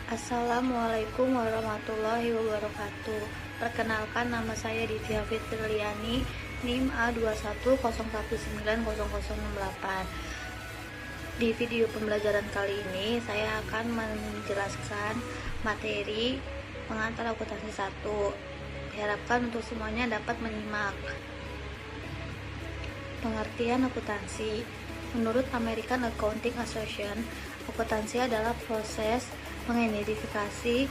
Assalamualaikum warahmatullahi wabarakatuh. Perkenalkan, nama saya Ditya Fitriani, NIM A21019068. Di video pembelajaran kali ini saya akan menjelaskan materi pengantar akuntansi 1. Diharapkan untuk semuanya dapat menyimak. Pengertian akuntansi. Menurut American Accounting Association, akuntansi adalah proses mengidentifikasi,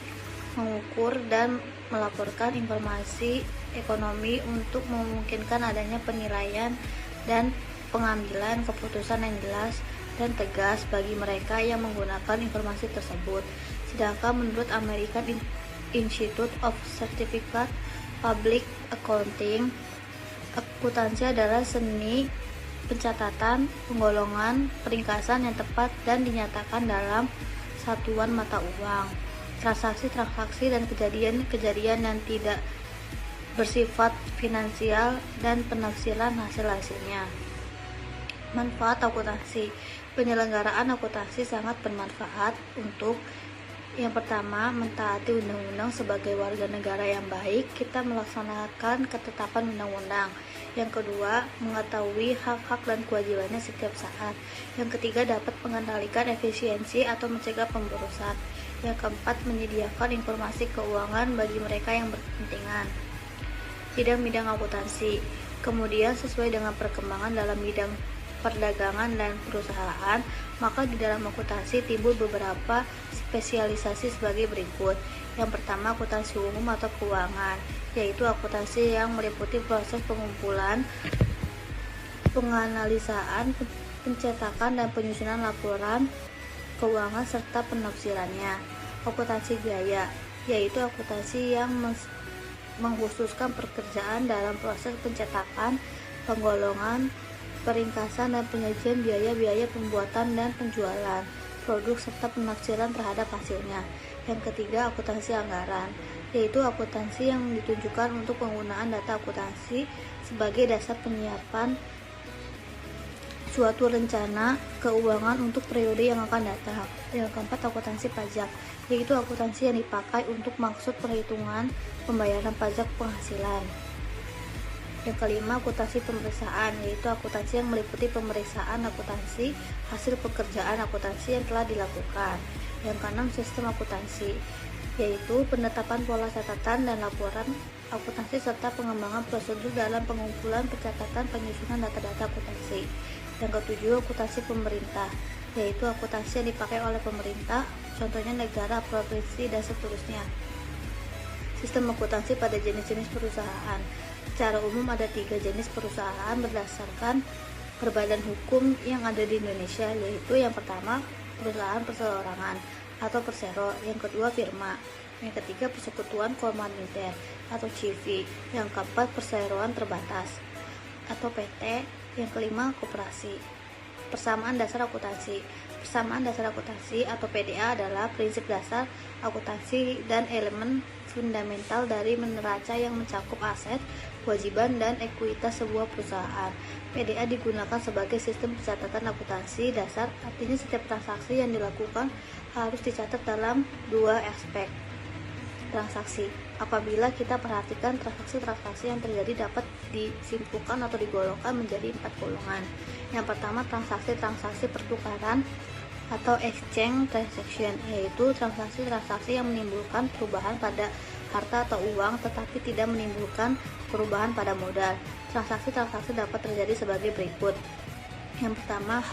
mengukur, dan melaporkan informasi ekonomi untuk memungkinkan adanya penilaian dan pengambilan keputusan yang jelas dan tegas bagi mereka yang menggunakan informasi tersebut. Sedangkan menurut American Institute of Certificate Public Accounting, akuntansi adalah seni pencatatan, penggolongan, peringkasan yang tepat dan dinyatakan dalam satuan mata uang, transaksi-transaksi dan kejadian-kejadian yang tidak bersifat finansial, dan penafsiran hasil-hasilnya. Manfaat akuntansi. Penyelenggaraan akuntansi sangat bermanfaat untuk: yang pertama, mentaati undang-undang. Sebagai warga negara yang baik, kita melaksanakan ketetapan undang-undang. Yang kedua, mengetahui hak-hak dan kewajibannya setiap saat. Yang ketiga, dapat mengendalikan efisiensi atau mencegah pemborosan. Yang keempat, menyediakan informasi keuangan bagi mereka yang berkepentingan. Bidang-bidang akuntansi. Kemudian, sesuai dengan perkembangan dalam bidang perdagangan dan perusahaan, maka di dalam akuntansi timbul beberapa spesialisasi sebagai berikut. Yang pertama, akuntansi umum atau keuangan, yaitu akuntansi yang meliputi proses pengumpulan, penganalisaan, pencetakan, dan penyusunan laporan keuangan serta penafsirannya. Akuntansi biaya, yaitu akuntansi yang mengkhususkan pekerjaan dalam proses pencetakan, penggolongan, peringkasan, dan penyajian biaya-biaya pembuatan dan penjualan produk serta penafsiran terhadap hasilnya. Yang ketiga, akuntansi anggaran, yaitu akuntansi yang ditunjukkan untuk penggunaan data akuntansi sebagai dasar penyiapan suatu rencana keuangan untuk periode yang akan datang. Yang keempat, akuntansi pajak, yaitu akuntansi yang dipakai untuk maksud perhitungan pembayaran pajak penghasilan. Yang kelima, akuntansi pemeriksaan, yaitu akuntansi yang meliputi pemeriksaan akuntansi hasil pekerjaan akuntansi yang telah dilakukan. Yang keenam, sistem akuntansi, yaitu penetapan pola catatan dan laporan akuntansi serta pengembangan prosedur dalam pengumpulan, pencatatan, penyusunan data-data akuntansi. Yang ketujuh, akuntansi pemerintah, yaitu akuntansi yang dipakai oleh pemerintah, contohnya negara, provinsi, dan seterusnya. Sistem akuntansi pada jenis-jenis perusahaan. Secara umum ada 3 jenis perusahaan berdasarkan perbadan hukum yang ada di Indonesia, yaitu yang pertama, perusahaan perseorangan atau persero, yang kedua, firma, yang ketiga, persekutuan komaniter atau CV, yang keempat, perseroan terbatas atau PT, yang kelima, koperasi. Persamaan dasar akuntansi. Persamaan dasar akuntansi atau PDA adalah prinsip dasar akuntansi dan elemen fundamental dari neraca yang mencakup aset, kewajiban, dan ekuitas sebuah perusahaan. PDA digunakan sebagai sistem pencatatan akuntansi dasar, artinya setiap transaksi yang dilakukan harus dicatat dalam 2 aspek. Transaksi. Apabila kita perhatikan, transaksi-transaksi yang terjadi dapat disimpulkan atau digolongkan menjadi 4 golongan. Yang pertama, transaksi-transaksi pertukaran atau exchange transaction, yaitu transaksi-transaksi yang menimbulkan perubahan pada harta atau uang tetapi tidak menimbulkan perubahan pada modal. Transaksi-transaksi dapat terjadi sebagai berikut. Yang pertama,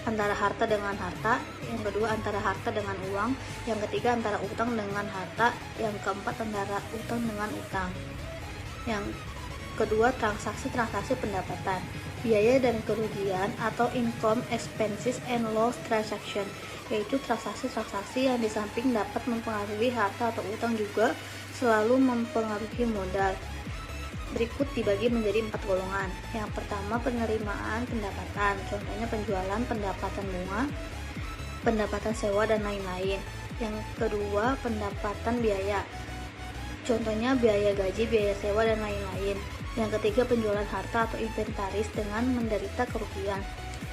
antara harta dengan harta, yang kedua antara harta dengan uang, yang ketiga antara utang dengan harta, yang keempat antara utang dengan utang. Yang kedua, transaksi-transaksi pendapatan, biaya dan kerugian atau income, expenses, and loss transaction, yaitu transaksi-transaksi yang di samping dapat mempengaruhi harta atau utang juga selalu mempengaruhi modal. Berikut dibagi menjadi 4 golongan. Yang pertama, penerimaan pendapatan, contohnya penjualan, pendapatan bunga, pendapatan sewa, dan lain-lain. Yang kedua, pendapatan biaya, contohnya biaya gaji, biaya sewa, dan lain-lain. Yang ketiga, penjualan harta atau inventaris dengan menderita kerugian.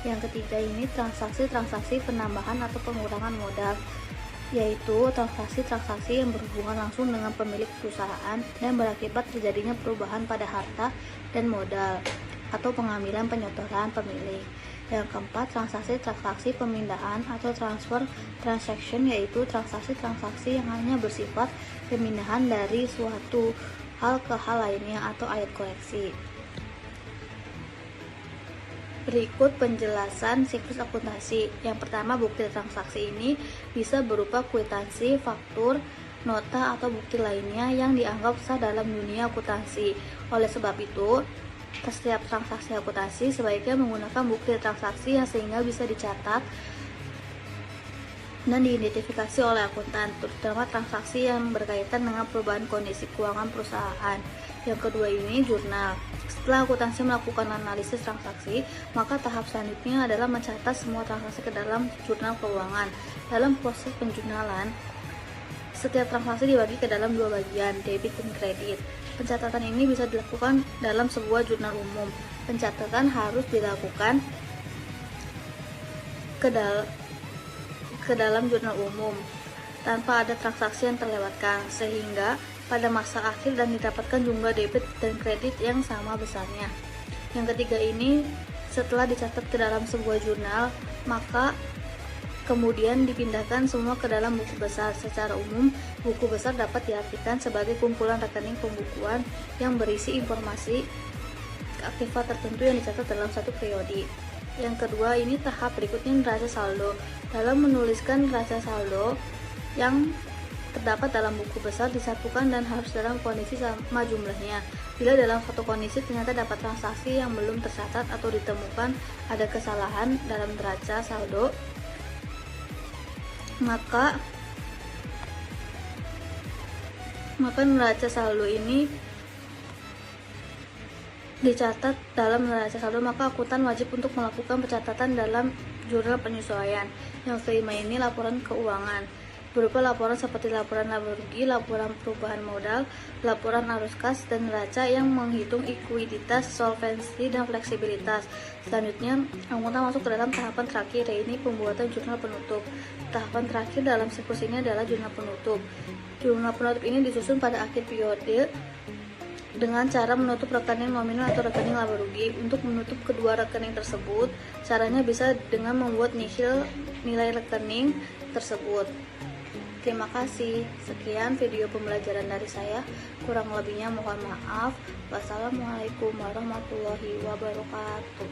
Yang ketiga ini transaksi-transaksi penambahan atau pengurangan modal. yaitu transaksi-transaksi yang berhubungan langsung dengan pemilik perusahaan dan berakibat terjadinya perubahan pada harta dan modal atau pengambilan penyotoran pemilik. Yang keempat, transaksi-transaksi pemindahan atau transfer transaction, yaitu transaksi-transaksi yang hanya bersifat pemindahan dari suatu hal ke hal lainnya atau ayat koleksi. Berikut penjelasan siklus akuntansi. Yang pertama, bukti transaksi ini bisa berupa kwitansi, faktur, nota, atau bukti lainnya yang dianggap sah dalam dunia akuntansi. Oleh sebab itu, setiap transaksi akuntansi sebaiknya menggunakan bukti transaksi yang sehingga bisa dicatat dan diidentifikasi oleh akuntan, terutama transaksi yang berkaitan dengan perubahan kondisi keuangan perusahaan. Yang kedua ini jurnal. Setelah akuntansi melakukan analisis transaksi, maka tahap selanjutnya adalah mencatat semua transaksi ke dalam jurnal keuangan. Dalam proses penjurnalan, setiap transaksi dibagi ke dalam dua bagian, debit dan kredit. Pencatatan ini bisa dilakukan dalam sebuah jurnal umum. Pencatatan harus dilakukan ke dalam jurnal umum tanpa ada transaksi yang terlewatkan, sehingga pada masa akhir dan didapatkan jumlah debit dan kredit yang sama besarnya. Yang ketiga ini, setelah dicatat ke dalam sebuah jurnal, maka kemudian dipindahkan semua ke dalam buku besar. Secara umum, buku besar dapat diartikan sebagai kumpulan rekening pembukuan yang berisi informasi aktiva tertentu yang dicatat dalam satu periode. Yang kedua ini tahap berikutnya neraca saldo. Dalam menuliskan neraca saldo yang terdapat dalam buku besar disatukan dan harus dalam kondisi sama jumlahnya. Bila dalam satu kondisi ternyata dapat transaksi yang belum tercatat atau ditemukan ada kesalahan dalam neraca saldo, maka neraca saldo ini dicatat dalam neraca saldo, maka akuntan wajib untuk melakukan pencatatan dalam jurnal penyesuaian. Yang kelima ini laporan keuangan, berupa laporan seperti laporan laba rugi, laporan perubahan modal, laporan arus kas, dan neraca yang menghitung ekuiditas, solvensi, dan fleksibilitas. Selanjutnya, akuntan masuk ke dalam tahapan terakhir, yaitu pembuatan jurnal penutup. Tahapan terakhir dalam siklus ini adalah jurnal penutup. Jurnal penutup ini disusun pada akhir periode dengan cara menutup rekening nominal atau rekening laba rugi. Untuk menutup kedua rekening tersebut, caranya bisa dengan membuat nihil nilai rekening tersebut. Terima kasih. Sekian video pembelajaran dari saya. Kurang lebihnya mohon maaf. Wassalamualaikum warahmatullahi wabarakatuh.